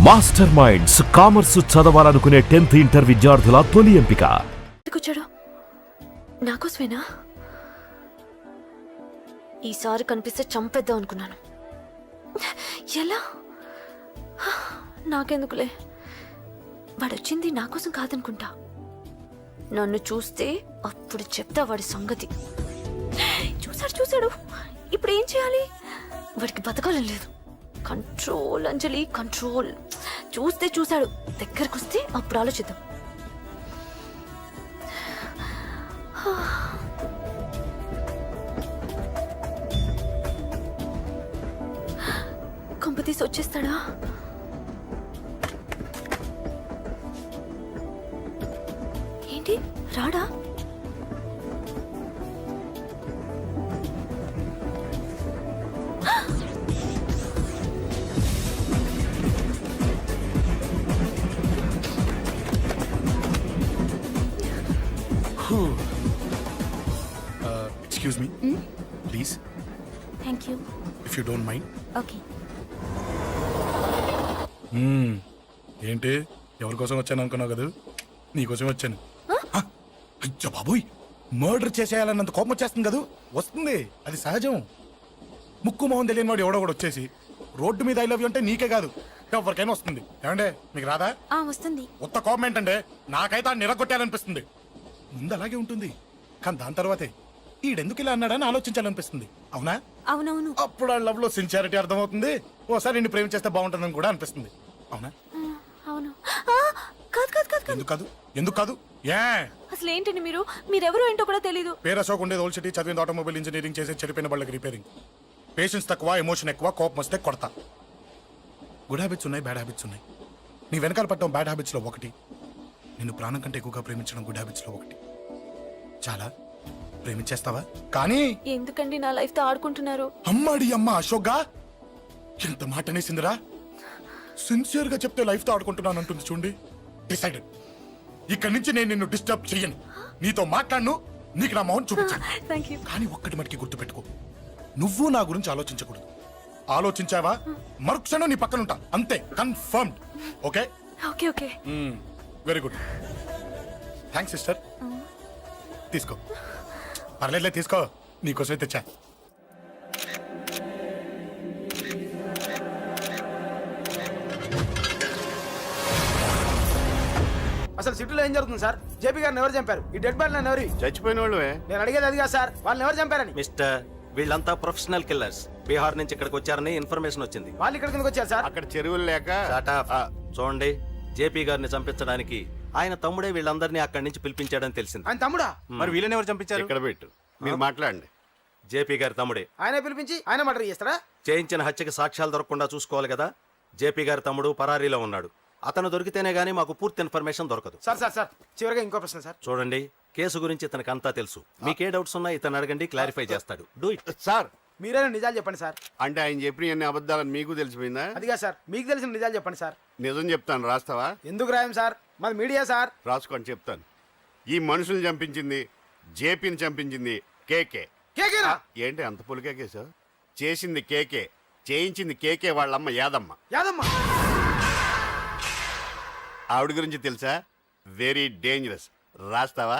Master minds commerce చదవాలనుకునే 10th inter విద్యార్థుల తొలి ఎంపిక. నాకోసమేనా? ఈసారి కనిపిస్తే చంపేద్దాం అనుకున్నాను. ఎలా? నాకెందుకులే, వాడొచ్చింది నా కోసం కాదనుకుంటా. నన్ను చూస్తే అప్పుడు చెప్తా వాడి సంగతి. చూశాడు. ఇప్పుడు ఏం చేయాలి? వాడికి బతకాలని లేదు. కంట్రోల్ అంజలి, కంట్రోల్. చూశాడు, దగ్గరకు వస్తే అప్పుడు ఆలోచిద్దాం. కంపతీసి వచ్చేస్తాడా? ఏంటి రాడా? Excuse me, please. Thank you. If you don't mind. Okay. ఏంటి ఎవరి కోసం వచ్చాను అనుకున్నావు కదా? నీకోసం వచ్చాను. అయ్యో బాబోయ్, మర్డర్ చేసేయాలన్నంత కోపం వచ్చేస్తుంది కదా? వస్తుంది, అది సహజం. ముక్కు మొహం తెలియని వాడు ఎవడో కూడా వచ్చేసి రోడ్డు మీద ఐ లవ్ యూ అంటే నీకే కాదు ఎవరికైనా వస్తుంది. ఏమంటే మీకు రాదా? వస్తుంది. ఉత్త కోపం ఏంటంటే నాకైతే ఆ నిరగొట్టాలనిపిస్తుంది. ముందు అలాగే ఉంటుంది, కానీ దాని తర్వాతే ఈడెందుకు ఇలా అన్నాడని ఆలోచించాలనిపిస్తుంది. అవునా? అవునవును. అప్పుడు ఆ లవ్ లో సిన్సియారిటీ అర్థమవుతుంది. ఓసారి నిన్ను ప్రేమించేస్తే బాగుంటుందని కూడా అనిపిస్తుంది. అవునా? అవును. కాదు. ఎందుకు కాదు? ఏ అసలు ఏంటండి మీరెవరు ఏంటో కూడా తెలీదు. పేరు అశోక్, ఉండేది ఓల్డ్ సిటీ, చదివింది ఆటోమొబైల్ ఇంజనీరింగ్, చేసే చెడిపోయిన బళ్ళకి రిపేరింగ్. పేషెన్స్ తక్కువ, ఎమోషన్ ఎక్కువ, కోపం వస్తే కొడతా. గుడ్ హ్యాబిట్స్ ఉన్నాయి, బ్యాడ్ హ్యాబిట్స్ ఉన్నాయి. నీ వెనకాల పట్టడం బ్యాడ్ హ్యాబిట్స్ లో ఒకటి, నిన్ను ప్రాణం కంటే ఎక్కువగా ప్రేమించడం గుడ్ హ్యాబిట్స్ లో ఒకటి. చాలా ప్రేమించేస్తావా? కానీ ఎందుకండి నా లైఫ్ తో ఆడుకుంటున్నారు? అమ్మాడి అమ్మ అశోక్గా ఎంత మాట అనేసిందిరా. సిన్సియర్ గా చెప్తే లైఫ్ తో ఆడుకుంటున్నాను అంటుంది చూడండి. డిసైడెడ్, ఇక్కడి నుంచి నేను నిన్ను డిస్టర్బ్ చెయ్యను. నీతో మాట్లాడను, నీకు నా మౌన్ చూపించాను. కానీ ఒక్కటి మటుకి గుర్తు పెట్టుకో, నువ్వు నా గురించి ఆలోచించకూడదు. ఆలోచించావా మరుక్షణం నీ పక్కన ఉంటా, అంతే. Confirmed. Okay? Okay. Very good. Thanks sister. తీసుకో. పర్లేదులే, తీసుకో, నీకోసమే తెచ్చా. అసలు సిటీలో ఏం జరుగుతుంది సార్? జేపీ గారిని ఎవరు చంపారు? ఈ డెడ్ బాడీ ఎవరు? చచ్చిపోయిన వాళ్ళే. నేను అడిగేది అది కాదు సార్, వాళ్ళని ఎవరు చంపారని. మిస్టర్, వీళ్ళంతా ప్రొఫెషనల్ కిల్లర్స్. బీహార్ నుంచి ఇక్కడికి వచ్చారని ఇన్ఫర్మేషన్ వచ్చింది. వాళ్ళు ఇక్కడ కిందకి వచ్చారు సార్. అక్కడ చెరువులు లేక. చూడండి, జేపీ గారిని చంపించడానికి ఆయన తమ్ముడే వీళ్ళందరినీ అక్కడి నుంచి పిలిపించాడని తెలిసింది. ఆయన తమ్ముడా? మరి వీళ్ళని ఎవరు చంపించారు? ఇక్కడ పెట్టు, మీరు మాట్లాడండి. జేపీ గారి తమ్ముడే. ఆయన పిలిపించి ఆయన మర్డర్ చేస్తారా? చేయించిన హత్యకి సాక్ష్యాలు దొరకకుండా చూసుకోవాలి కదా. జేపీ గారి తమ్ముడు పరారీలో ఉన్నాడు. అతను దొరికితేనే గానీ మాకు పూర్తి ఇన్ఫర్మేషన్ దొరకదు. సార్ చివరిగా ఇంకో ప్రశ్న సార్. చూడండి, కేసు గురించి ఇతనికి అంతా తెలుసు. మీకే డౌట్స్ ఉన్నా ఇతను అడగండి, క్లారిఫై చేస్తాడు. Do it. సార్ మీరైనా నిజాలు చెప్పండి సార్. అంటే ఆయన చెప్పిన అన్ని అబద్ధాలని మీకు తెలిసిపోయిందా? అదిగా సార్, మీకు తెలిసిన నిజాలు చెప్పండి సార్. నిజం చెప్తాను, రాస్తావా? ఎందుకు రాయం సార్, మాది మీడియా సార్. రాసుకోండి, చెప్తాను. ఈ మనుషుల్ని చంపించింది, జేపీని చంపించింది కేకే. కేకేనా? ఏంటి అంత పులికేకే సార్? చేసింది కేకే, చేయించింది కేకే వాళ్ళమ్మ యాదమ్మ. ఆవిడ గురించి తెలుసా? Very dangerous. రాస్తావా?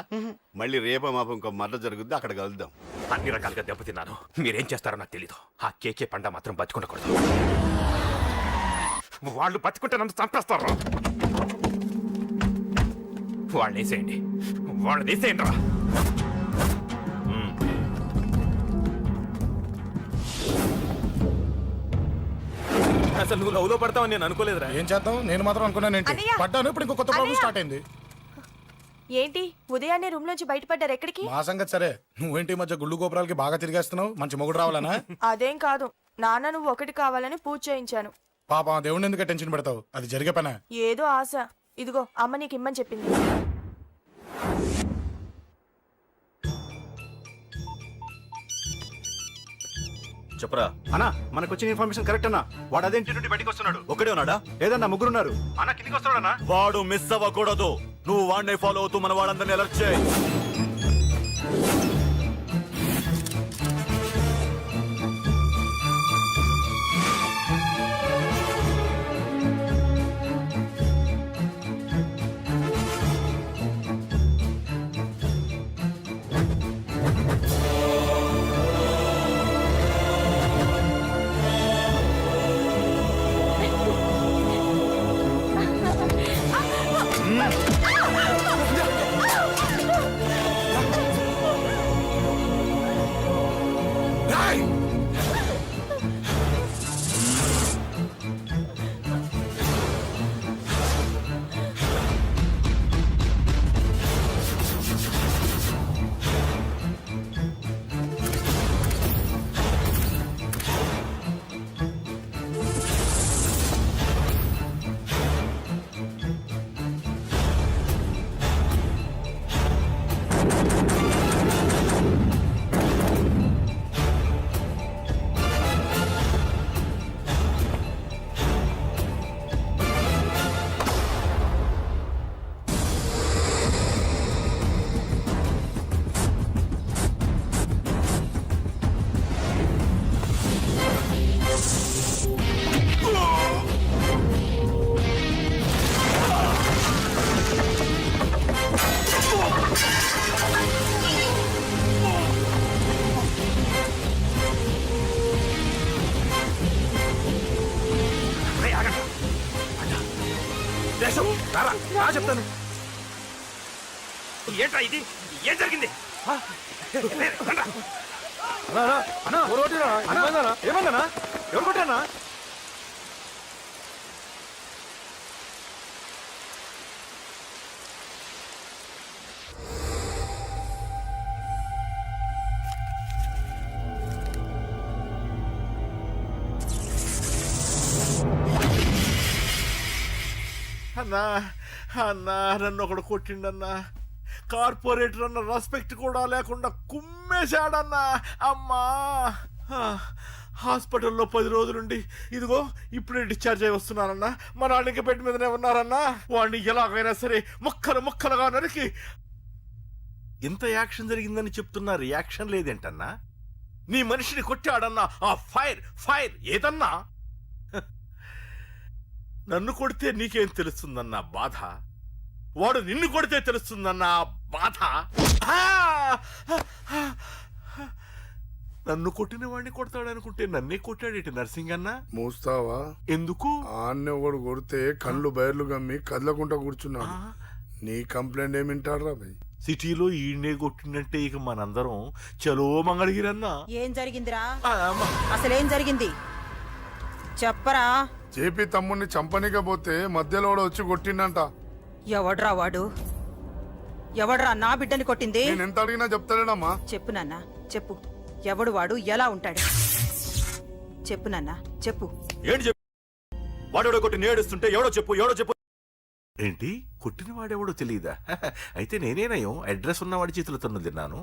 మళ్ళీ రేపో మాపం ఇంకో మర్ర జరుగుద్ది, అక్కడ కలుద్దాం. అన్ని రకాలుగా దెబ్బతిన్నాను. మీరేం చేస్తారో నాకు తెలీదు. ఆ కేకే పండ మాత్రం బతుకుండకూడదు. వాళ్ళు బతుకుంటే నన్ను చంపేస్తారు. వాళ్ళని వేసేయండి, వాళ్ళని వేసేయండి రా. అసలు నువ్వు లవ్ లో పడతావని నేను అనుకోలేదురా. ఏం చేద్దాం, నేను మాత్రం అనుకున్నాను. ఏంటి పడ్డాను, ఇప్పుడు ఇంకో కొత్త ప్రాబ్లం స్టార్ట్ అయింది. ఏంటి ఉదయాన్నే రూమ్ నుంచి బయటపడ్డారు? ఎక్కడికి? మా సంగతి సరే, నువ్వేంటి ఈ మధ్య గుళ్ళు గోపురాలకి బాగా తిరిగేస్తున్నావు? మంచి మొగుడు రావాలనా? అదేం కాదు నాన్న, నువ్వు ఒకటి కావాలని పూజ చేయించాను. పాప దేవుడిని ఎందుకు టెన్షన్ పెడతావు? అది జరిగే పనా? ఏదో ఆశ. ఇదిగో అమ్మ నీకు ఇమ్మని చెప్పింది. చెప్పరా అన్నా, మనకు వచ్చిన ఇన్ఫర్మేషన్ కరెక్ట్ అన్నా. వాడు అదేంటి నుండి బయటికి వస్తున్నాడు. ఒకడే ఉన్నాడా? లేదన్నా, ముగ్గురున్నారు. అన్న కిందికి వస్తాడన్నా. వాడు మిస్ అవ్వకూడదు. నువ్వు వాడిని ఫాలో అవుతూ మన వాళ్ళందరినీ అలర్ట్ చేయి. కేశవ్, రారా, రా చెప్తాను. ఏంట్రా ఇది? ఏం జరిగింది? ఏమన్నా ఎవరు కొట్టానా? అన్నా అన్నా నన్ను ఒకడు కొట్టిండన్నా. కార్పొరేటర్ అన్న రెస్పెక్ట్ కూడా లేకుండా కుమ్మేశాడన్నా. అమ్మా హాస్పిటల్లో 10 రోజులుండి ఇదిగో ఇప్పుడే డిశ్చార్జ్ అయి వస్తున్నానన్నా. మా నాన్నకి బెడ్ మీదనే ఉన్నారన్నా. వాడిని ఎలాగైనా సరే ముక్కలు ముక్కలుగా నరికి. ఇంత యాక్షన్ జరిగిందని చెప్తున్నా రియాక్షన్ లేదేంటన్నా? నీ మనిషిని కొట్టాడన్నా. ఆ ఫైర్ ఫైర్ ఏదన్నా? నన్ను కొడితే నీకేం తెలుస్తుందన్న బాధ, వాడు నిన్ను కొడితే తెలుస్తుందన్న బాధ. నన్ను కొట్టిన వాడిని కొడతాడనుకుంటే నన్నే కొట్టాడేటి నర్సింగన్న. మూస్తావా? ఎందుకు? ఆన్నే ఒకడు కొడితే కళ్ళు బయర్లు గమ్మి కదలకుండా కూర్చున్నాడు. నీ కంప్లైంట్ ఏమి వింటారా భయ్? సిటీలో ఈయనే కొట్టిందంటే ఇక మనందరం చలో మంగళగిరన్నా. ఏం జరిగిందిరా? అసలేం జరిగింది చెప్పరా? జేపీ తమ్ముడిని చంపనీకపోతే మధ్యలో వాడు వచ్చి కొట్టిండంట. ఎవడ్రా వాడు? ఎవడ్రా నా బిడ్డని కొట్టింది? నేను ఎంత అడిగినా చెప్తాడేనమ్మా. చెప్పు నాన్న చెప్పు. ఎవడు వాడు? ఎలా ఉంటాడు? చెప్పు నాన్న చెప్పు. ఏంటి చెప్పు? వాడెవడో కొట్టి నేడుస్తుంటే ఎవడో చెప్పు ఎవడో చెప్పు. ఏంటి కొట్టిన వాడెవడో తెలియదా? అయితే నేనేనయం అడ్రస్ ఉన్నవాడి చేతులు తన్ను తిన్నాను.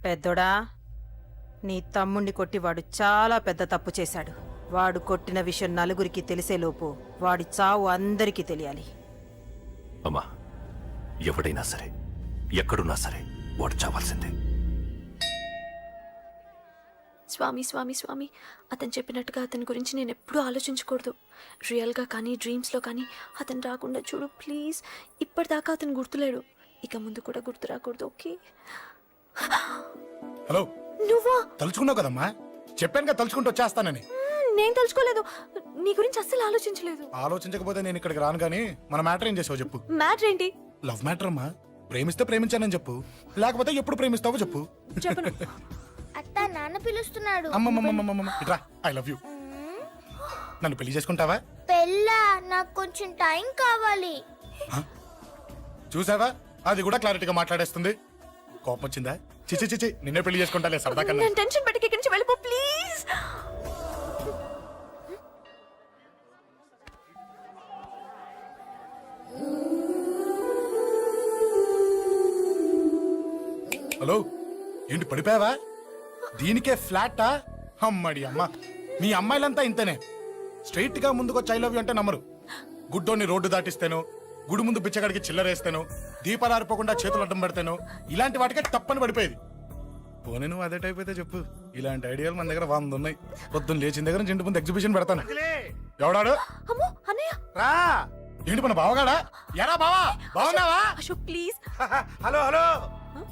పెద్దోడా, నీ తమ్ముణ్ణి కొట్టి వాడు చాలా పెద్ద తప్పు చేశాడు. వాడు కొట్టిన విషయం నలుగురికి తెలిసేలోపు వాడి చావు అందరికీ తెలియాలి. అమ్మా, ఎవడైనా సరే ఎక్కడున్నా సరే వాడు చావాల్సిందే. స్వామి స్వామి స్వామి, అతను చెప్పినట్టుగా అతని గురించి నేను ఎప్పుడూ ఆలోచించకూడదు. రియల్గా కానీ డ్రీమ్స్లో కానీ అతను రాకుండా చూడు ప్లీజ్. ఇప్పటిదాకా అతను గుర్తులేడు, ఇక ముందు కూడా గుర్తు రాకూడదు. ఓకే? హలో, నువ్వా? తలుచుకున్నావు కదమ్మా, చెప్పాను కదా తలుచుకుంటూ వచ్చేస్తానని. నేను తలుచుకోలేదు, నీ గురించి అస్సలు ఆలోచించలేదు. ఆలోచించకపోతే నేను ఇక్కడికి రాను గానీ మన మ్యాటర్ ఏం చేసావు చెప్పు. మ్యాటర్ ఏంటి? లవ్ మ్యాటర్ అమ్మా. ప్రేమిస్తే ప్రేమించానని చెప్పు, లేకపోతే ఎప్పుడు ప్రేమిస్తావో చెప్పు. చెప్పను. అత్త నాన్న పిలుస్తున్నాడు. అమ్మమ్మమ్మమ్మమ్మ ఇట్రా, ఐ లవ్ యూ. నన్ను పెళ్లి చేసుకుంటావా? పెళ్ళా? నాకు కొంచెం టైం కావాలి. చూసావా, అది కూడా క్లారిటీగా మాట్లాడేస్తుంది. కోపం వచ్చిందా? చిచి చిచి, నిన్నే పెళ్లి చేసుకుంటాలే సరదా కన్నా. నేను టెన్షన్ పెట్టి ఇక్కడి నుంచి వెళ్ళిపో ప్లీజ్. హలో, ఏంటి పడిపోయావా? దీనికే ఫ్లాటా? అమ్మడి అమ్మ, మీ అమ్మాయిలంతా ఇంతనే. స్ట్రైట్ గా ముందుకొచ్చి ఐ లవ్ యూ అంటే నమ్మరు. గుడ్డోని రోడ్డు దాటిస్తాను, గుడి ముందు బిచ్చగాడికి చిల్లరేస్తాను, దీపాలు ఆరిపోకుండా చేతులు అడ్డం పెడతాను, ఇలాంటి వాటికే తప్పని పడిపోయేది. పోనీ నువ్వు అదే టైప్ అయితే చెప్పు, ఇలాంటి ఐడియాలు మన దగ్గర 100 ఉన్నాయి. పొద్దున్న లేచిన దగ్గర నుంచి ఇంటి ముందు ఎగ్జిబిషన్ పెడతాను. ఎవడాడు? అమ్మో అన్నయ్య. రా. ఏంటి మన బావగాడా? ఎరా బావా, బావున్నావా? అశోక్ ప్లీజ్. హలో హలో,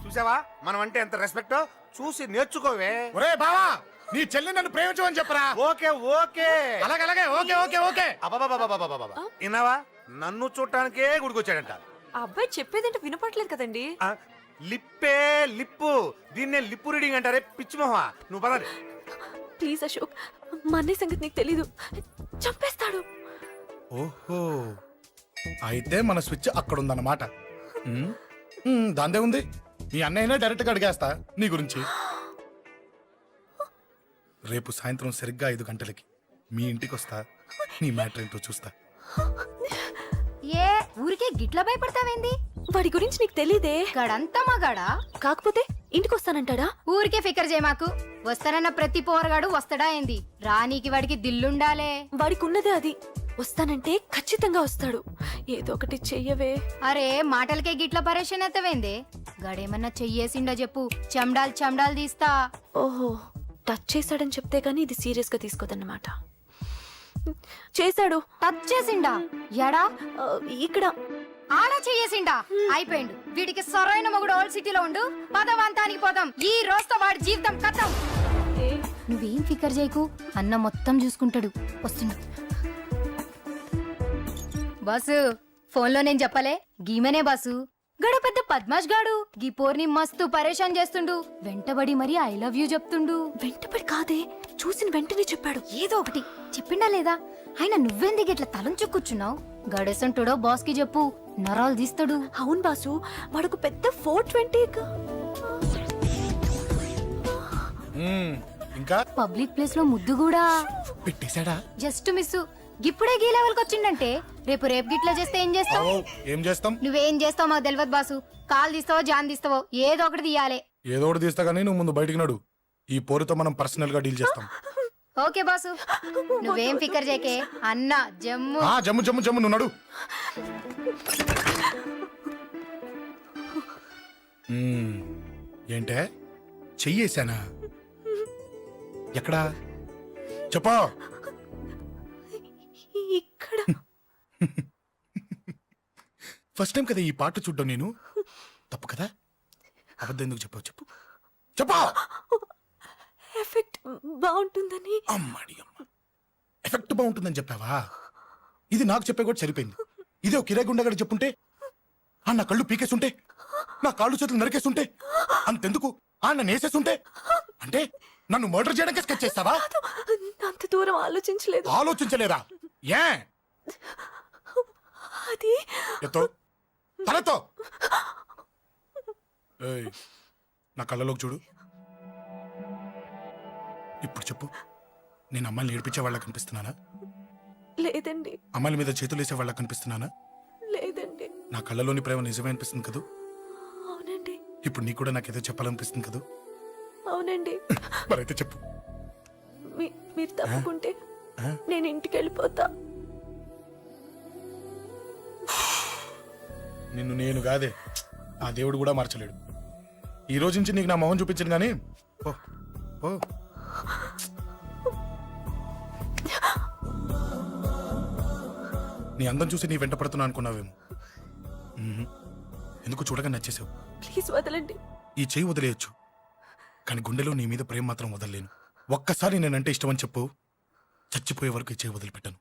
చూసావా మనం అంటే ఎంత రెస్పెక్ట్? చూసి నేర్చుకోవే. ఒరే బావా, నీ చెల్లి నన్ను ప్రేమించమని చెప్పరా. ఓకే ఓకే, అలాగే ఓకే ఓకే ఓకే. అబాబాబాబాబాబాబా, విన్నావా? నన్ను చూడటానికే గుడికొచ్చాడంట. ఆ అబ్బాయి చెప్పేదంటే వినపట్లేదు కదండి. లిప్పే లిప్పు, దీన్నే లిప్పు రీడింగ్ అంటారే పిచ్చి మొహ. నువ్వు పదండి ప్లీజ్ అశోక్, మా అన్నయ్య సంగతి నీకు తెలీదు, చంపేస్తాడు. ఓహో, అయితే మన స్విచ్ అక్కడ ఉందన్నమాట. దాందే ఉంది, మీ అన్నయ్యనే డైరెక్ట్ గా అడిగేస్తా నీ గురించి. రేపు సాయంత్రం సరిగ్గా 5 గంటలకి మీ ఇంటికి వస్తా, నీ మ్యాటర్ ఏంటో చూస్తా. ఏ ఊరికే గిట్ల భయపడతావేంది? వాడి గురించి నీకు తెలీదే. గడంతా మగాడా? కాకపోతే ఇంటికి వస్తానంటాడా? ఊరికే ఫికర్ చేయమాకు. వస్తానన్న ప్రతి పోరగాడు వస్తాడా ఏంది? రానీకి వాడికి దిల్లుండాలే. వాడికి ఉన్నదే అది. వస్తానంటే ఖచ్చితంగా వస్తాడు. ఏదో ఒకటి చెయ్యవే. అరే మాటలకే గిట్ల పరేషన్ అవుతావేంది? గడేమన్నా చెయ్యేసిండో చెప్పు, చెమ్డాల్ చెమ్డాల్ తీస్తా. ఓహో, టచ్ చేశాడని చెప్తే గానీ ఇది సీరియస్ గా తీసుకోదన్నమాట. చేశాడు. టచ్ చేసిండా? ఎడా? ఇక్కడ. ఆడా చెయ్యేసిండా? అయిపోయిండు. వీడికి సరైన మొగుడు ఓల్డ్ సిటీలో ఉండు. పదవంతానికి పోదాం. ఈ రోజుతో వాడి జీవితం కథం. నువ్వేం ఫికర్ చేయకు, అన్న మొత్తం చూసుకుంటాడు. వస్తుండు. బాసు ఫోన్లో నేను చెప్పలే గీమనే బాసు గడ పెద్ద పద్మాష్ గాడు గీ పోర్ని మస్తు పరేషాన్ చేస్తుండు వెంటబడి మరి ఐ లవ్ యూ చెప్తుండు. వెంటపడి కాదే, చూసిన వెంటనే చెప్పాడు. ఏదో ఒకటి చెప్పిండా లేదా? ఆయన నువ్వెందుకు ఇట్లా తలంచు కూర్చున్నావు? గడేసంటుడో బాస్ కి చెప్పు, నరాలు తీస్తాడు. అవును బాసు, వాడుకు పెద్ద 420. ఇంకా పబ్లిక్ ప్లేస్ లో ముద్దు కూడా పెట్టేశాడా? Just miss. ఇప్పుడే గీ లెవెల్ కి వచ్చిండంటే రేపు గిట్లా చేస్తే ఏం చేస్తావు? ఏం చేస్తాం? నువ్వేం చేస్తావు మాకు తెలియదు బాసు. కాల్ తీస్తావో జాన్ తీస్తావో ఏదో ఒకటి తీయాలి. ఏదో ఒకటి తీస్తా కానీ నువ్వు ముందు బయటికి నడు. ఈ పోరుతో మనం పర్సనల్ గా డీల్ చేస్తాం. ఓకే బాసు, నువ్వేం ఫికర్ చేకే అన్న జమ్ము. జమ్ము జమ్ము జమ్ము, నువ్వు నడు. ఏంటే చెయ్యేశానా? ఎక్కడా చెప్పా? ఇక్కడ ఫస్ట్ టైం కదా ఈ పాట చూడ్డం నేను. తప్పు కదా? అబద్ధం ఎందుకు చెప్పావు? చెప్పు చెప్పా. ఎఫెక్ట్ బాగుంటుందని. అమ్మాడి అమ్మ, ఎఫెక్ట్ బాగుంటుందని చెప్పావా? ఇది నాకు చెప్పే కూడా సరిపోయింది. ఇదే ఒక కిరాయి గుండెగాడు చెప్పుంటే, నా కళ్ళు పీకేస్తుంటే, నా కాళ్ళు చేతులు నరికేస్తుంటే, అంతెందుకు నన్ను వేసేస్తుంటే, అంటే నన్ను మర్డర్ చేయడానికి స్కెచ్ చేస్తావా? అంత దూరం ఆలోచించలేదు. ఆలోచించలేదా? ఏ అది ఎత్తో తలతో. ఏయ్, నా కళ్ళలోకి చూడు. ఇప్పుడు చెప్పు, నేను అమ్మాయిని ఏడిపించే వాళ్ళ కనిపిస్తున్నానా? లేదండి. అమ్మాయిల మీద చేతులు వేసే వాళ్ళ కనిపిస్తున్నానా? లేదండి. నా కళ్ళలోని ప్రేమ నిజమే అనిపిస్తుంది కదూ? అవునండి. ఇప్పుడు నీకు కూడా నాకేదో చెప్పాలనిపిస్తుంది కదూ? అవునండి. మరైతే చెప్పు. మీరు తప్పుకుంటే నేను ఇంటికి వెళ్ళిపోతా. నిన్ను నేను కాదే, ఆ దేవుడు కూడా మార్చలేడు. ఈ రోజు నుంచి నీకు నా మొహం చూపించను గానీ ఓ ఓ. నీ అందం చూసి నీ వెంట పడుతున్నా అనుకున్నావేమో. ఎందుకు చూడగా నచ్చేసావు. ప్లీజ్ వదలండి. ఈ చెయ్యి వదిలేయచ్చు, కానీ గుండెలో నీ మీద ప్రేమ మాత్రం వదలలేను. ఒక్కసారి నేనంటే ఇష్టం అని చెప్పు, చచ్చిపోయే వరకు ఈ చెయ్యి వదిలిపెట్టాను.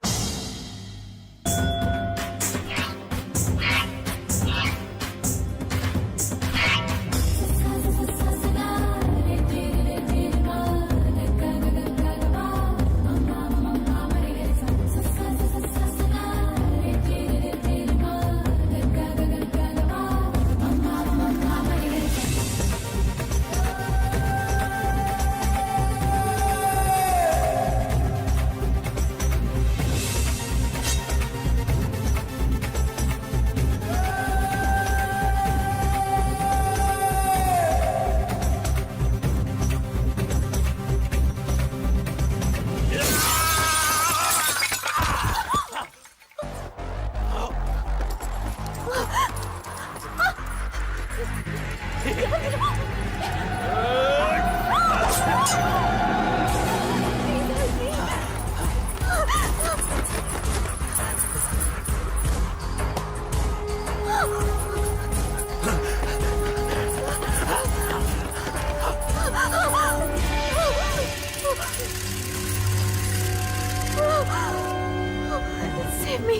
Save me,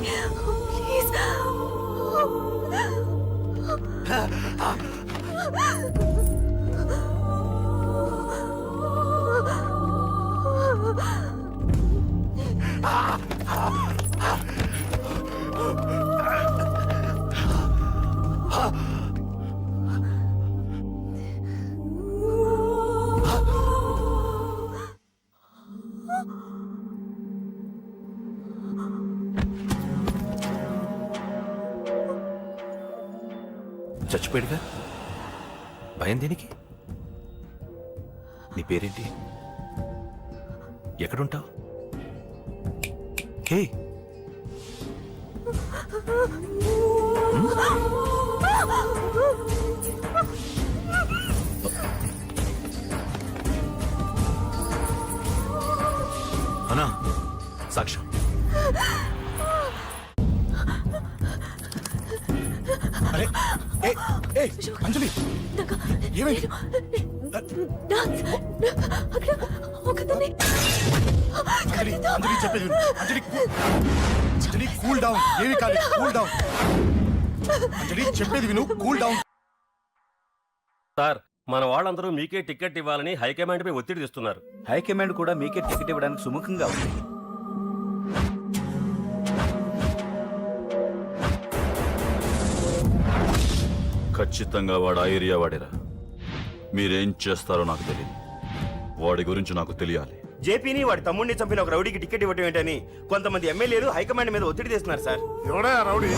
please. చచ్చిపోయాడుగా, భయం దేనికి? నీ పేరేంటి? ఎక్కడుంటావు? హే, అన్నా సాక్ష్యం. అరే ఏ ఏ అంజలి, ఏమైంది? అక్కడ ఒకదాన్ని అంజలి, అంజలి చెప్పేది విను. అంజలి అంజలి కూల్ డౌన్, ఏమి కాలేదు, కూల్ డౌన్. అంజలి చెప్పేది విను, కూల్ డౌన్. సార్, మన వాళ్ళందరూ మీకే టికెట్ ఇవ్వాలని హైకమాండ్ పై ఒత్తిడి తెస్తున్నారు. హైకమాండ్ కూడా మీకే టికెట్ ఇవ్వడానికి సుముఖంగా ఉంది. ఖచ్చితంగా వాడు ఆ ఏరియా వాడేరా. మీరేం చేస్తారో నాకు తెలియదు, వాడి గురించి నాకు తెలియాలి. జేపీని వాడి తమ్ముడిని చంపిన ఒక రౌడీకి టికెట్ ఇవ్వటం ఏంటని కొంతమంది ఎమ్మెల్యేలు హైకమాండ్ మీద ఒత్తిడి తెస్తున్నారు సార్. ఎవడా రౌడీ?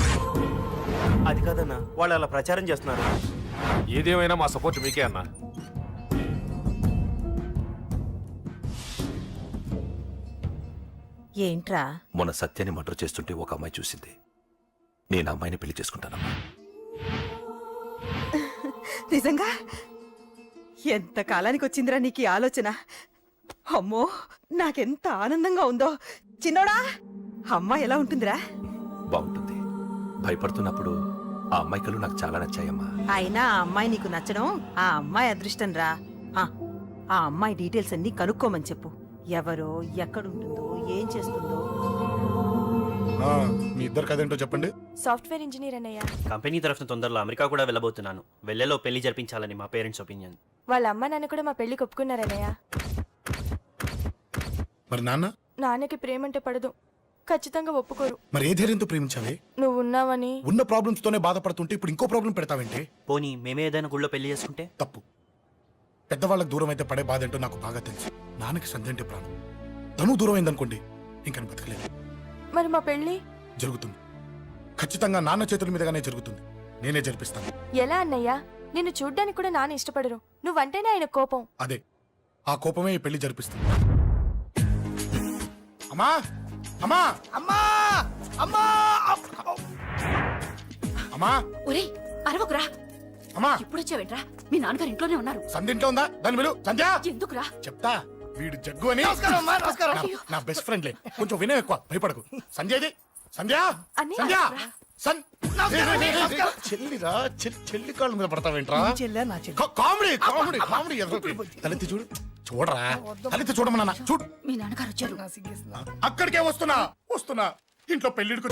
అది కాదన్నా, వాళ్ళు అలా ప్రచారం చేస్తున్నారు. ఏదేమైనా మా సపోర్ట్ మీకే అన్నా. ఏంట్రా? మొన్న సత్యాన్ని మర్డర్ చేస్తుంటే ఒక అమ్మాయి చూసింది. నేను ఆ అమ్మాయిని పెళ్లి చేసుకుంటానమ్మా. నిజంగా? ఎంత కాలానికి వచ్చిందిరా నీకు ఈ ఆలోచన? అమ్మో, నాకెంత ఆనందంగా ఉందో. చిన్నోడా, అమ్మ ఎలా ఉంటుందిరా? బాగుంటుంది. భయపడుతున్నప్పుడు ఆ అమ్మాయి కళ్ళు నాకు చాలా నచ్చాయమ్మా. అయినా ఆ అమ్మాయి నీకు నచ్చడం ఆ అమ్మాయి అదృష్టం రా. ఆ అమ్మాయి డీటెయిల్స్ అన్ని కనుక్కోమని చెప్పు. ఎవరో, ఎక్కడుంటుందో, ఏం చేస్తుందో. మీ ఇద్దరు కదేంటో చెప్పండి. సాఫ్ట్వేర్ ఇంజనీర్ అన్నయ్య. కంపెనీ తరఫున తొందరలో అమెరికా కూడా వెళ్ళబోతున్నాను. వెళ్ళేలో పెళ్లి జరిపించాలని మా పేరెంట్స్ ఒపీనియన్. వాళ్ళ అమ్మ నాన్న కూడా మా పెళ్లికి ఒప్పుకున్నారన్నయ్య. మరి నాన్న? నాన్నకి ప్రేమంటే పడదు, ఖచ్చితంగా ఒప్పుకోరు. మరి ఏ ధైర్యంతో ప్రేమించావే? నువ్వు ఉన్నావని. ఉన్న ప్రాబ్లమ్స్ తోనే బాధపడుతుంటే ఇప్పుడు ఇంకో ప్రాబ్లం పెడతావేంటి? పోనీ మేమే ఏదైనా గుళ్ళో పెళ్లి చేసుకుంటే? తప్పు. పెద్దవాళ్ళకి దూరం అయితే పడే బాధ ఏంటో నాకు బాగా తెలుసు. నాన్నకి సంధ్య అంటే ప్రాణం. తను దూరం అయిందనుకోండి, ఇంకా బతకలేదు. మరి మా పెళ్లి జరుగుతుంది. ఖచ్చితంగా నాన్న చేతుల మీదగానే జరుగుతుంది. నేనే జరిపిస్తాను. ఎలా అన్నయ్యా? నిన్ను చూడ్డానికి కూడా నాన్న ఇష్టపడరు. నువ్వంటేనే ఆయన కోపం. అదే, ఆ కోపమే ఈ పెళ్లి జరిపిస్తుంది. అమ్మా, అమ్మా, అమ్మా, అమ్మా, అమ్మా. ఒరే అరవకురా. అమ్మా, ఇప్పుడు వచ్చావేంట్రా? మీ నాన్నగారు ఇంట్లోనే ఉన్నారు. సంధ్య ఇంట్లో ఉందా? దాని విలు. సంధ్య. ఎందుకురా? చెప్తా. వీడు జగ్గు అని నా బెస్ట్ ఫ్రెండ్లే. కొంచెం వినయం ఎక్కువ, భయపడకు. సంధ్యది. సంధ్య, సంధ్య, చెల్లిరా. చెల్లి కాళ్ళ మీద పడతావేంట్రా? Comedy comedy comedy. తలెత్తి చూడు. చూడరా, తలెత్తి చూడమన్నా. చూడు, మీ నాన్నగారు వచ్చారు. అక్కడికే వస్తున్నా వస్తున్నా. ఇంట్లో పెళ్లిడికి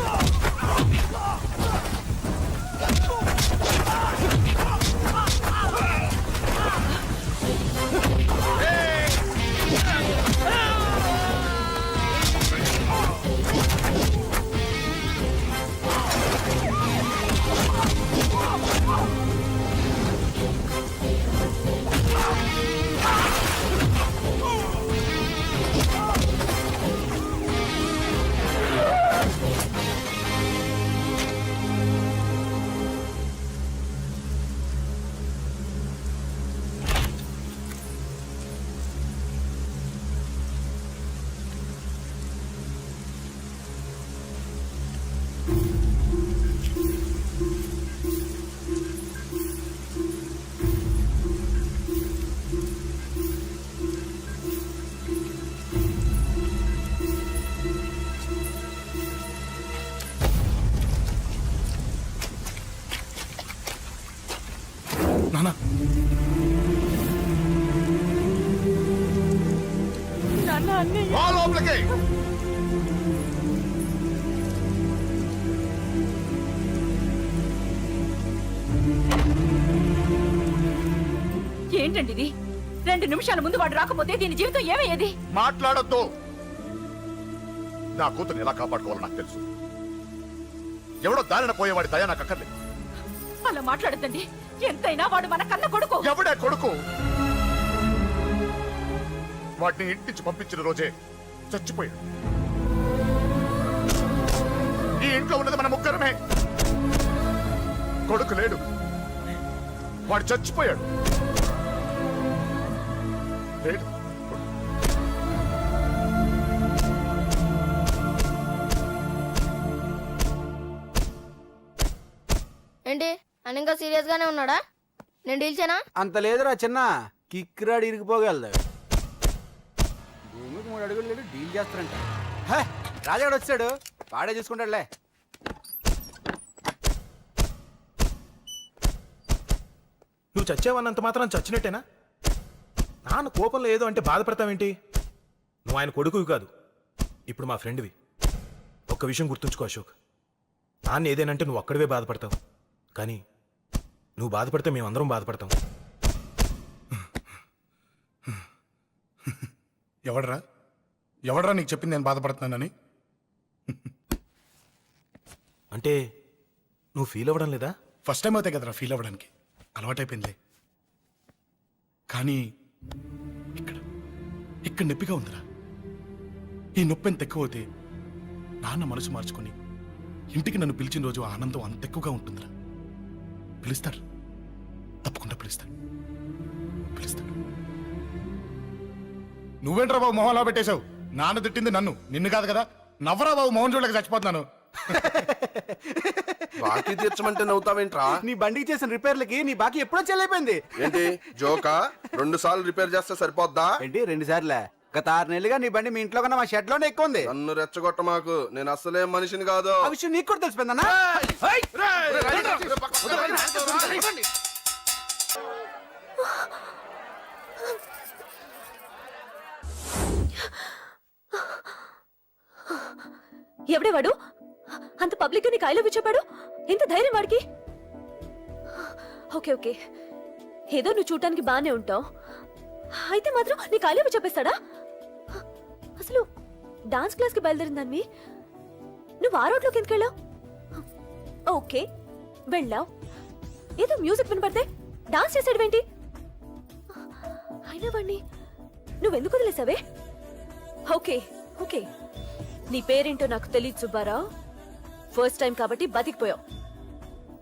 నాన్న. లోపలికి. ఏంటండి ఇది? 2 నిమిషాల ముందు వాడు రాకపోతే దీని జీవితం ఏమయ్యేది? మాట్లాడొద్దు. నా కూతురు ఎలా కాపాడుకోవాలో నాకు తెలుసు. ఎవడో దారిన పోయేవాడి దయ నాకు అక్కర్లేదు. అలా మాట్లాడద్దండి. ఎంతైనా వాడు మన కన్న కొడుకు. ఎవడే కొడుకు? వాటిని ఇంటించి పంపించిన రోజే చచ్చిపోయాడు. ఈ ఇంట్లో ఉన్నది మన ముగ్గురమే. కొడుకు లేడు, వాడు చచ్చిపోయాడు. లేడు. ఏంటి అని ఇంకా సీరియస్ గానే ఉన్నాడా? నేను డీల్చానా? అంత లేదురా చిన్న, కిక్కిరాడు ఇరిగిపోగలదు. భూమికి 3 అడుగులు లేడు, డీల్ చేస్తారంట. రాజాడు వచ్చాడు, వాడే చూసుకుంటాడులే. నువ్వు చచ్చావన్నంత మాత్రం చచ్చినట్టేనా? నాన్న కోపంలో ఏదో అంటే బాధపడతావేంటి? నువ్వు ఆయన కొడుకువి కాదు, ఇప్పుడు మా ఫ్రెండ్వి. ఒక్క విషయం గుర్తుంచుకో అశోక్, నాన్న ఏదేనంటే నువ్వు అక్కడివే బాధపడతావు, కానీ నువ్వు బాధపడితే మేమందరం బాధపడతాం. ఎవడరా నీకు చెప్పింది నేను బాధపడుతున్నానని? అంటే నువ్వు ఫీల్ అవ్వడం లేదా? ఫస్ట్ టైం అవుతాయి కదరా ఫీల్ అవ్వడానికి, అలవాటైపోయింది. కానీ ఇక్కడ ఇక్కడ నొప్పిగా ఉందిరా. ఈ నొప్పి ఎంత ఎక్కువ అవుతే నాన్న మనసు మార్చుకొని ఇంటికి నన్ను పిలిచిన రోజు ఆనందం అంత ఎక్కువగా ఉంటుందిరా. పిలుస్తారు, తప్పకుండా పిలుస్తారు. నువ్వేంట్రా బాబు మొహంలో పెట్టేశావు? నాన్న తిట్టింది నన్ను, నిన్ను కాదు కదా. నవ్వరా బాబు, మొహం చూడలేక చచ్చిపోతున్నాను. బాకీ తీర్చమంటే నవ్వుతావేంట్రా? నీ బండికి చేసిన రిపేర్లకి నీ బాకీ ఎప్పుడో చెల్లైపోయింది. ఏంటి జోకా? 2 సార్లు రిపేర్ చేస్తే సరిపోద్దా? ఏంటి 2 సార్లే? గత 6 నెలలుగా నీ బండి మీ ఇంట్లో కన్నా మా షెడ్ లోనే ఎక్కువ ఉంది. నన్ను రెచ్చగొట్ట మాకు, నేను అస్సలే మనిషిని కాదు. ఆ విషయం నీకు కూడా తెలిసిపోయిందన్నా? ఎవడే వాడు? అంత పబ్లిక్ నీకు ఐ లవ్ యూ చెప్పాడు? ఎంత ధైర్యం వాడికి? ఓకే ఓకే, ఏదో నువ్వు చూడటానికి బాగానే ఉంటావు, అయితే మాత్రం నీకు ఐ లవ్ యూ చెప్పేస్తాడా? అసలు డాన్స్ క్లాస్కి బయలుదేరిందాన్ని నువ్వు ఆ రోడ్లోకి ఎందుకు వెళ్ళావు? ఓకే వెళ్ళావు, ఏదో మ్యూజిక్ వినపడితే డాన్స్ చేసాడువేంటి? అయినా వాడిని నువ్వెందుకు వదిలేసావే? ఓకే ఓకే, నీ పేరేంటో నాకు తెలియదు సుబ్బారావు. ఫస్ట్ టైం కాబట్టి బతికిపోయావు.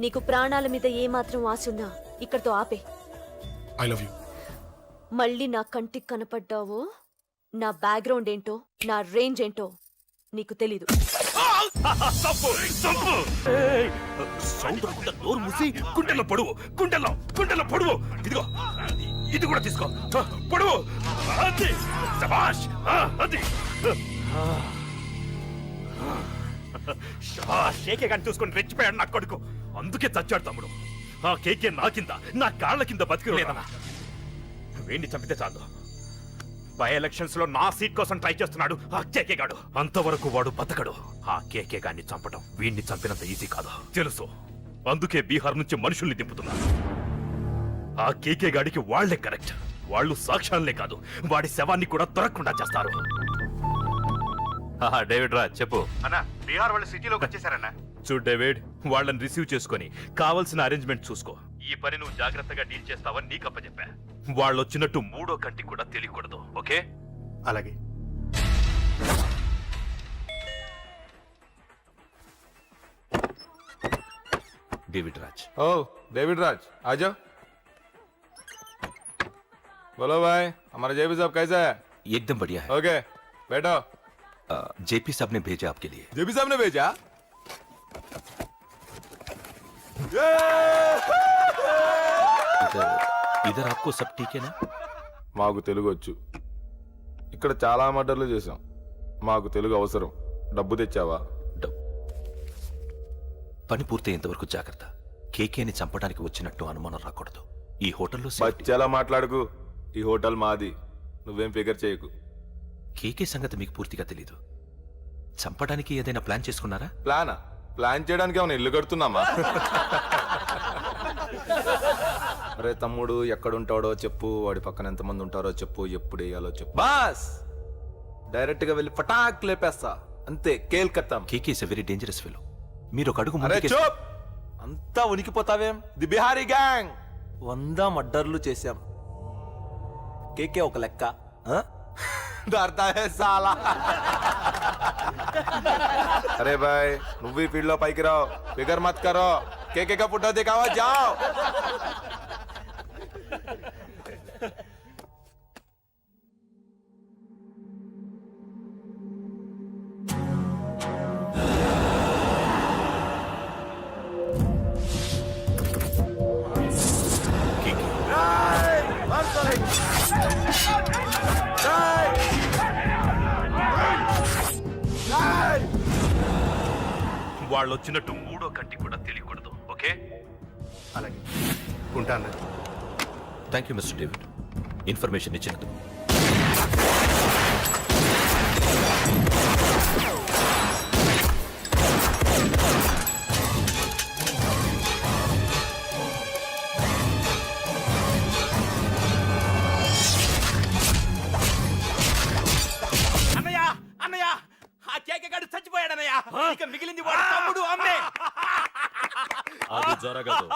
నీకు ప్రాణాల మీద ఏమాత్రం ఆశ ఉన్నా ఇక్కడితో ఆపే. I love you. మళ్ళీ నా కంటికి కనపడ్డావు, నా బ్యాక్గ్రౌండ్ ఏంటో, నా రేంజ్ ఏంటో నీకు తెలీదు. సౌండ్ రాకుండా నోరు మూసి గుండెల్లో పొడువు, గుండెల్లో పొడువు. ఇదిగో ఇది కూడా తీసుకో, పొడువు. అది శభాష్, అది కేకే కానీ చూసుకొని రెచ్చిపోయాడు నా కొడుకు, అందుకే చచ్చాడు తమ్ముడు. ఆ కేకే నా కింద, నా కాళ్ళ కింద బతికిలేదన్నా. వీణ్ణి చంపితే చాలు. బై ఎలక్షన్స్ లో నా సీట్ కోసం ట్రై చేస్తున్నాడు ఆ కేకే గాడు. అంతవరకు వాడు బతకడు. ఆ కేకే గాడిని చంపడం వీణ్ణి చంపినంత ఈజీ కాదు తెలుసు. అందుకే బీహార్ నుంచి మనుషుల్ని దింపుతున్నారు. ఆ కేకే గాడికి వాళ్లే కరెక్ట్. వాళ్ళు సాక్ష్యాలనే కాదు, వాడి శవాన్ని కూడా దొరకకుండా చేస్తారు. డేవిడ్ రా చెప్పు. అన్నా బీహార్ వాళ్ళు సిటీలోకి వచ్చేసారన్నా. చూడు డేవిడ్, వాళ్ళని రిసీవ్ చేసుకొని కావాల్సిన అరేంజ్మెంట్ చూసుకో. ఈ పని నువ్వు జాగ్రత్తగా డీల్ చేస్తావని నీకు అప్పచెప్పా. వాళ్ళు వచ్చినట్టు 3వ కంటి కూడా తెలియకూడదు, ఓకే? అలాగే. डेविड राज। ओ डेविड राज आ जाओ। बोलो भाई, हमारा जेपी साहब कैसा है? एकदम बढ़िया है। ओके बैठो। जेपी साहब ने भेजा आपके लिए। जेपी साहब ने भेजा? इधर आपको सब ठीक है ना? మాకు తెలుగు వచ్చు. ఇక్కడ చాలా మర్డర్లు చేశాం. మాకు తెలుగు అవసరం. డబ్బు తెచ్చావా? పని పూర్తయ్యేంత వరకు జాగ్రత్త. కేకేని చంపడానికి వచ్చినట్టు అనుమానం రాకూడదు. ఈ హోటల్లో బచ్చాలా మాట్లాడుకు. ఈ హోటల్ మాది, నువ్వేం ఫిగర్ చేయకు. కేకే సంగతి మీకు పూర్తిగా తెలీదు. చంపడానికి ఏదైనా ప్లాన్ చేసుకున్నారా? ప్లాన్ చేయడానికి ఏమైనా ఇల్లు కడుతున్నామా? అరే తమ్ముడు, ఎక్కడుంటాడో చెప్పు, వాడి పక్కన ఎంతమంది ఉంటారో చెప్పు, ఎప్పుడు వేయాలో చెప్పు. బాస్ డైరెక్ట్ గా వెళ్ళి పటాక్ లేపేస్తా, అంతే. కేల్కత్తాం. KK is a very dangerous fellow. మీరు ఒక అడుగు అరే చూప్, అంతా ఉనికిపోతావేం? ది బిహారీ గ్యాంగ్ 100 మర్డర్లు చేశాం. కేకే ఒక లెక్క. సాలా. అరే బాయ్, నువ్వు ఈ ఫీల్డ్ లో పైకి రావు. ఫిగర్ మత్ కరో. కేకే కా ఫోటో దిखावा जाओ. వాళ్ళు వచ్చినట్టు 3వ కంటి కూడా తెలియకూడదు, ఓకే? అలాగే ఉంటాను. Thank you mister David, information ఇచ్చినందుకు. వాడి తమ్ముడు అమ్మే. అది జరగదు.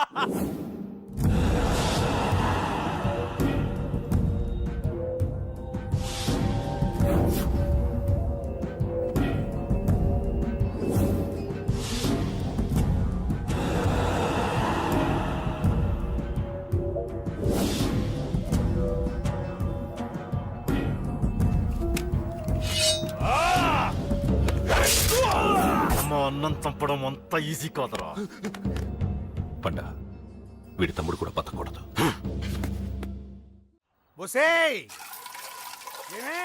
అమ్మ అన్నం చంపడం అంత ఈజీ కాదురా. పండ వీడి తమ్ముడు కూడా బతకూడదు. బొసేయ్ ఏమే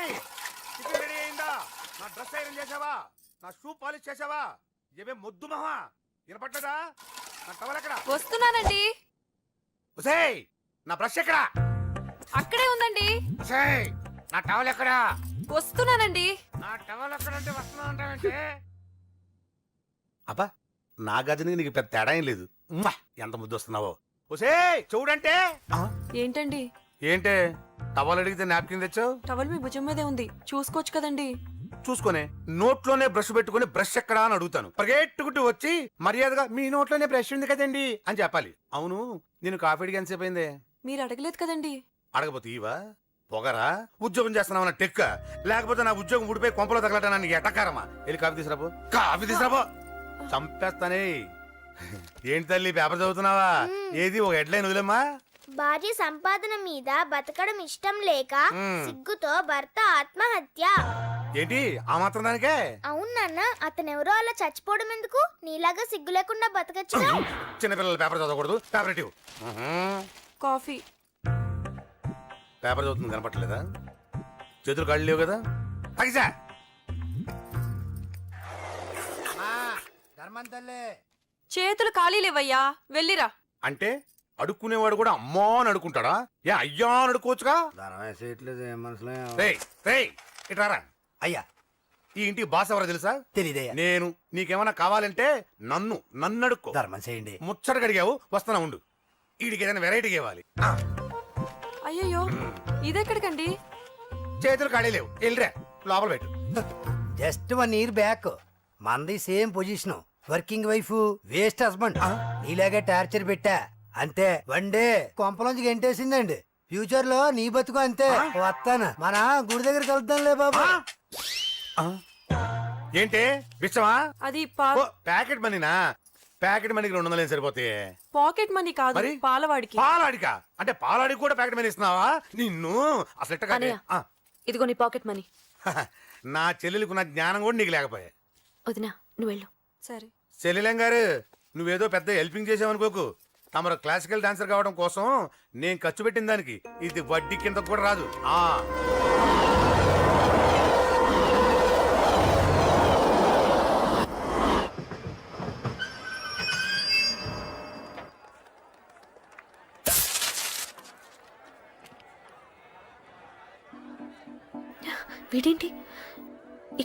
టిఫిన్ రెడీ అయిందా? నా డ్రెస్ ఐరన్ చేసావా? నా షూ పాలిష్ చేసావా? ఏమే మొద్దు మహా వినపట్లేదా? నా టవల్ ఎక్కడ? వస్తున్నానండి. బొసేయ్ నా బ్రష్ ఎక్కడ? అక్కడే ఉందండి. బొసేయ్ నా టవల్ ఎక్కడ? వస్తున్నానండి. నా టవల్ ఎక్కడంటే వస్తున్నా అంటావంటే? అబ్బా నా గజనికి నీకు పెద్ద తేడా ఏం లేదు. ఉమ్మా, ఎంత ముద్దు వస్తున్నావో. బొసేయ్ చూడంటే. ఏంటండి? ఏంటే టవల్ అడిగితే నాప్కిన్ తెచ్చావు? టవల్ మీ భుజం మీదే ఉంది, చూసుకోవచ్చు కదండి. చూసుకొని నోట్లోనే బ్రష్ పెట్టుకుని బ్రష్ ఎక్కడా అని అడుగుతాను. పరిగెట్టుకుంటూ వచ్చి మర్యాదగా మీ నోట్లోనే బ్రష్ ఉంది కదండి అని చెప్పాలి. అవును నేను కాఫీ అడిగి ఎంతసేపు అయిందే? మీరు అడగలేదు కదండి. అడగపోతే ఇవా పొగరా? ఉద్యోగం చేస్తున్నావు టెక్క, లేకపోతే నా ఉద్యోగం ఊడిపోయి కొంపలో తగలటానికి ఎటకారమా? వెళ్ళి కాఫీ తీసుకురాబో. కాఫీ తీసుకురాబో. చంపేస్తానే. ఏంటి తల్లి పేపర్ చదువుతున్నావా? ఏది ఒక హెడ్లైన్ వదిలేమ్మా. భార్య సంపాదన మీద బతకడం ఇష్టం లేక సిగ్గుతో భర్త ఆత్మహత్య. ఏంటి ఆ మాత్రం దానికే? అవును నాన్న, అతనెవరో అలా చచ్చిపోవడం ఎందుకు? నీలాగా సిగ్గు లేకుండా బతకచ్చు. చిన్నపిల్లలు పేపర్ చదవకూడదు. పేపర్ ఇవ్వు. కాఫీ. పేపర్ చదువుతుంది కనపట్లేదా? చేతులు కాళ్ళు లేవు కదా? తగ్గిసా చేతులు ఖాళీ లేవయ్యా, వెళ్ళిరా. అంటే అడుక్కునేవాడు కూడా అమ్మా అని అడుకుంటాడా? ఏ అయ్యా అని అడుకోవచ్చుగా? ఇట్రారా. అయ్యా ఈ ఇంటికి బాస్ ఎవరో తెలుసా? తెలీదయ్యా. నేను. నీకేమన్నా కావాలంటే నన్ను అడుక్కో. ధర్మం చేయండి. ముచ్చటగా అడిగావు, వస్తున్నా ఉండు. వీడికి ఏదైనా వెరైటీ ఇవ్వాలి. అయ్యయ్యో, ఇదెక్కడికండి? చేతులు ఖాళీ లేవు, వెళ్ళిరా లోపల పెట్టు. జస్ట్ 1 year బ్యాక్ మనది same position. Working wife, waste husband. నీలాగే టార్చర్ పెట్టా అంతే. 1 day కొంపలోంచి గెంటేసిందండి. ఫ్యూచర్ లో నీ బతుకు అంతే. వస్తాను, మన గుడి దగ్గర కలుద్దాంలే బాబా. ఏంటి బిచ్చమా? అది ప్యాకెట్ మనీనా? ప్యాకెట్ మనీకి 200 సరిపోతాయి. పాకెట్ మనీ కాదు, పాలవాడికి. పాలాడికా? అంటే పాలాడికి కూడా ప్యాకెట్ మనీ ఇస్తున్నావా? నిన్ను అసలు ఇదిగో నీ పాకెట్ మనీ. నా చెల్లెలకు నా జ్ఞానం కూడా నీకు లేకపోయా. వదినా నువ్వు వెళ్ళు. సరే. చెల్లెలం గారు నువ్వేదో పెద్ద హెల్పింగ్ చేసావనుకోకు. తమరు క్లాసికల్ డాన్సర్ కావడం కోసం నేను ఖర్చు పెట్టిన దానికి ఇది వడ్డీ కింద కూడా రాదు. వీడేంటి